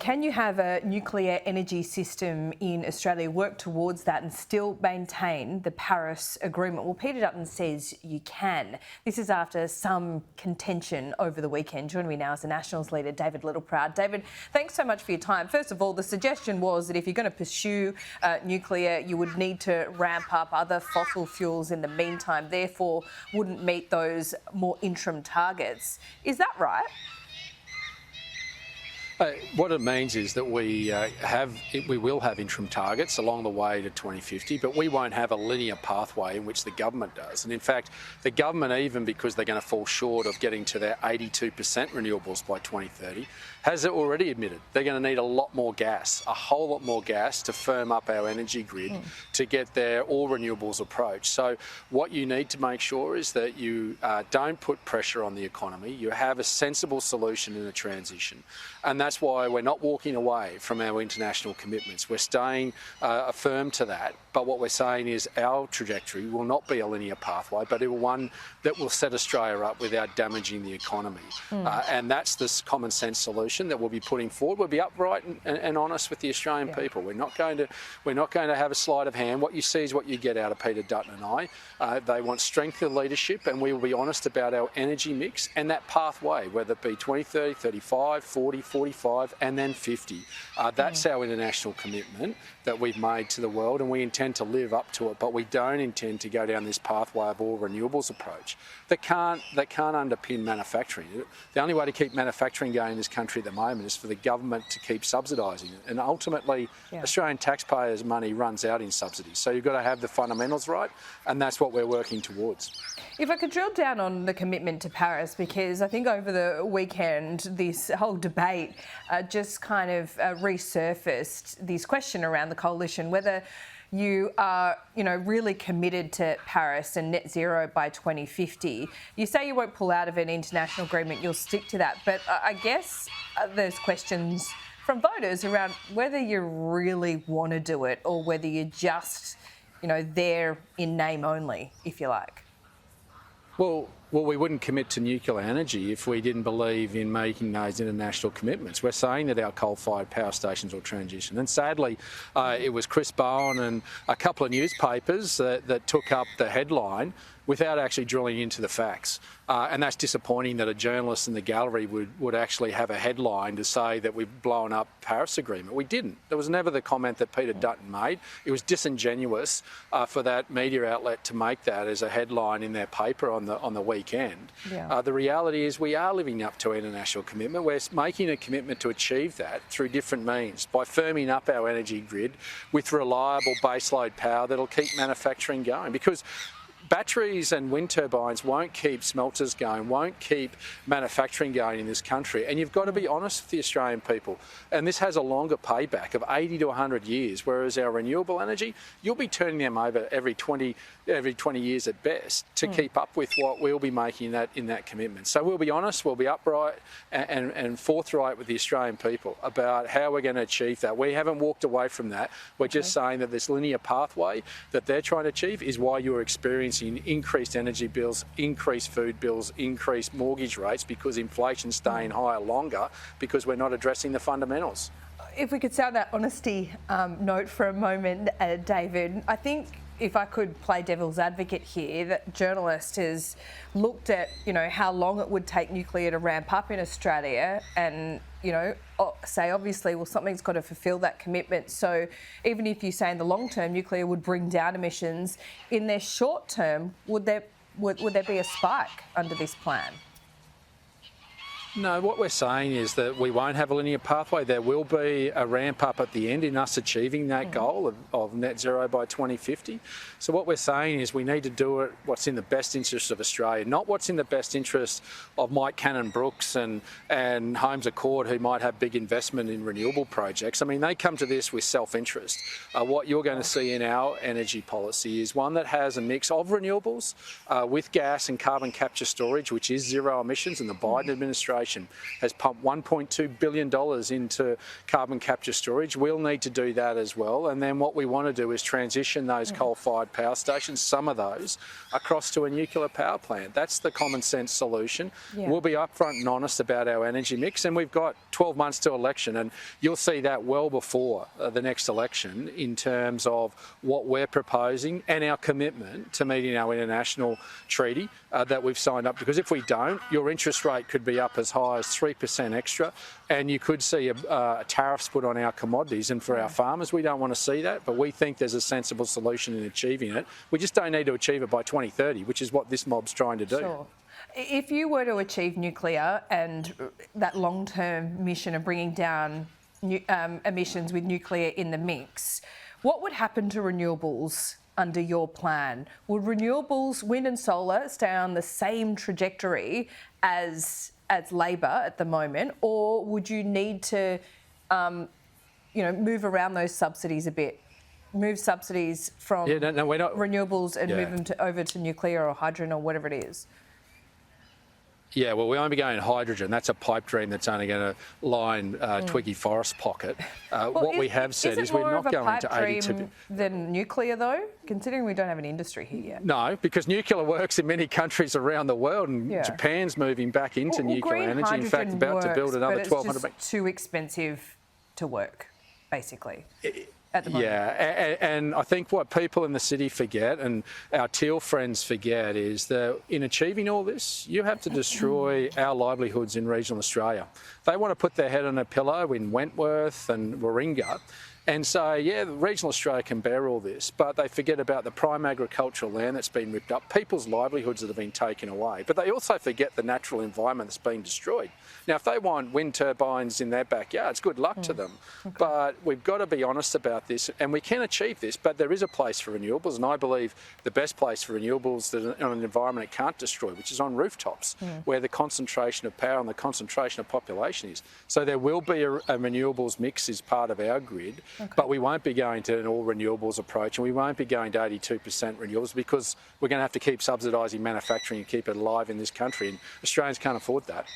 Can you have a nuclear energy system in Australia, work towards that and still maintain the Paris Agreement? Well, Peter Dutton says you can. This is after some contention over the weekend. Joining me now is the Nationals leader, David Littleproud. David, thanks so much for your time. First of all, the suggestion was that if you're going to pursue nuclear, you would need to ramp up other fossil fuels in the meantime, therefore wouldn't meet those more interim targets. Is that right? What it means is that we will have interim targets along the way to 2050, but we won't have a linear pathway in which the government does. And in fact, the government, even because they're going to fall short of getting to their 82% renewables by 2030, has already admitted they're going to need a lot more gas, a whole lot more gas to firm up our energy grid to get their all renewables approach. So what you need to make sure is that you don't put pressure on the economy. You have a sensible solution in the transition. And that's why we're not walking away from our international commitments. We're staying firm to that. But what we're saying is our trajectory will not be a linear pathway, but it will one that will set Australia up without damaging the economy. And that's this common sense solution that we'll be putting forward. We'll be upright and honest with the Australian people. We're not going to have a sleight of hand. What you see is what you get out of Peter Dutton and I. They want strength of leadership, and we will be honest about our energy mix and that pathway, whether it be 2030, 35, 40, 45 and then 50. That's our international commitment that we've made to the world, and we intend to live up to it, but we don't intend to go down this pathway of all renewables approach that can't underpin manufacturing. The only way to keep manufacturing going in this country at the moment is for the government to keep subsidising it, and ultimately Australian taxpayers' money runs out in subsidies. So you've got to have the fundamentals right, and that's what we're working towards. If I could drill down on the commitment to Paris, because I think over the weekend this whole debate just kind of resurfaced this question around the coalition, whether you are, really committed to Paris and net zero by 2050. You say you won't pull out of an international agreement, you'll stick to that. But I guess there's questions from voters around whether you really want to do it or whether you're just, there in name only, if you like. Well, we wouldn't commit to nuclear energy if we didn't believe in making those international commitments. We're saying that our coal-fired power stations will transition. And sadly, it was Chris Bowen and a couple of newspapers that took up the headline without actually drilling into the facts. And that's disappointing that a journalist in the gallery would actually have a headline to say that we've blown up Paris Agreement. We didn't. There was never the comment that Peter Dutton made. It was disingenuous for that media outlet to make that as a headline in their paper on the weekend. The reality is we are living up to international commitment. We're making a commitment to achieve that through different means, by firming up our energy grid with reliable baseload power that'll keep manufacturing going. Because batteries and wind turbines won't keep smelters going, won't keep manufacturing going in this country. And you've got to be honest with the Australian people. And this has a longer payback of 80 to 100 years, whereas our renewable energy, you'll be turning them over every 20 years at best to keep up with what we'll be making in that commitment. So we'll be honest, we'll be upright and forthright with the Australian people about how we're going to achieve that. We haven't walked away from that. We're just saying that this linear pathway that they're trying to achieve is why you're experiencing increased energy bills, increased food bills, increased mortgage rates, because inflation's staying higher longer because we're not addressing the fundamentals. If we could sound that honesty note for a moment, David, I think if I could play devil's advocate here, that journalist has looked at, how long it would take nuclear to ramp up in Australia and, say obviously, well, something's got to fulfil that commitment. So even if you say in the long term nuclear would bring down emissions, in their short term, would there be a spike under this plan? No, what we're saying is that we won't have a linear pathway. There will be a ramp up at the end in us achieving that goal of net zero by 2050. So what we're saying is we need to do it what's in the best interest of Australia, not what's in the best interest of Mike Cannon-Brookes and Holmes Accord, who might have big investment in renewable projects. I mean, they come to this with self-interest. What you're going to see in our energy policy is one that has a mix of renewables with gas and carbon capture storage, which is zero emissions, and the Biden administration Administration has pumped $1.2 billion into carbon capture storage. We'll need to do that as well. And then what we want to do is transition those coal-fired power stations, some of those, across to a nuclear power plant. That's the common sense solution. Yeah. We'll be upfront and honest about our energy mix, and we've got 12 months to election, and you'll see that well before the next election in terms of what we're proposing and our commitment to meeting our international treaty that we've signed up. Because if we don't, your interest rate could be up as high as 3% extra, and you could see a tariffs put on our commodities. And for our farmers, we don't want to see that, but we think there's a sensible solution in achieving it. We just don't need to achieve it by 2030, which is what this mob's trying to do. Sure. If you were to achieve nuclear and that long-term mission of bringing down emissions with nuclear in the mix, what would happen to renewables under your plan? Would renewables, wind and solar, stay on the same trajectory as Labor at the moment, or would you need to, move around those subsidies a bit? Move subsidies from renewables and move them over to nuclear or hydrogen or whatever it is? Yeah, well, we won't be going hydrogen. That's a pipe dream that's only going to line Twiggy Forest pocket. What we have said is we're not going to 82 than nuclear, though, considering we don't have an industry here yet. No, because nuclear works in many countries around the world, and Japan's moving back into nuclear energy. In fact, about to build another 1,200. But it's too expensive to work, basically. At the moment. Yeah, and I think what people in the city forget, and our teal friends forget, is that in achieving all this, you have to destroy our livelihoods in regional Australia. They want to put their head on a pillow in Wentworth and Warringah and say, yeah, regional Australia can bear all this, but they forget about the prime agricultural land that's been ripped up, people's livelihoods that have been taken away, but they also forget the natural environment that's been destroyed. Now, if they want wind turbines in their backyards, good luck to them. Okay. But we've got to be honest about this, and we can achieve this, but there is a place for renewables, and I believe the best place for renewables that on an environment it can't destroy, which is on rooftops, where the concentration of power and the concentration of population is. So there will be a renewables mix as part of our grid, but we won't be going to an all-renewables approach, and we won't be going to 82% renewables because we're going to have to keep subsidising manufacturing and keep it alive in this country, and Australians can't afford that.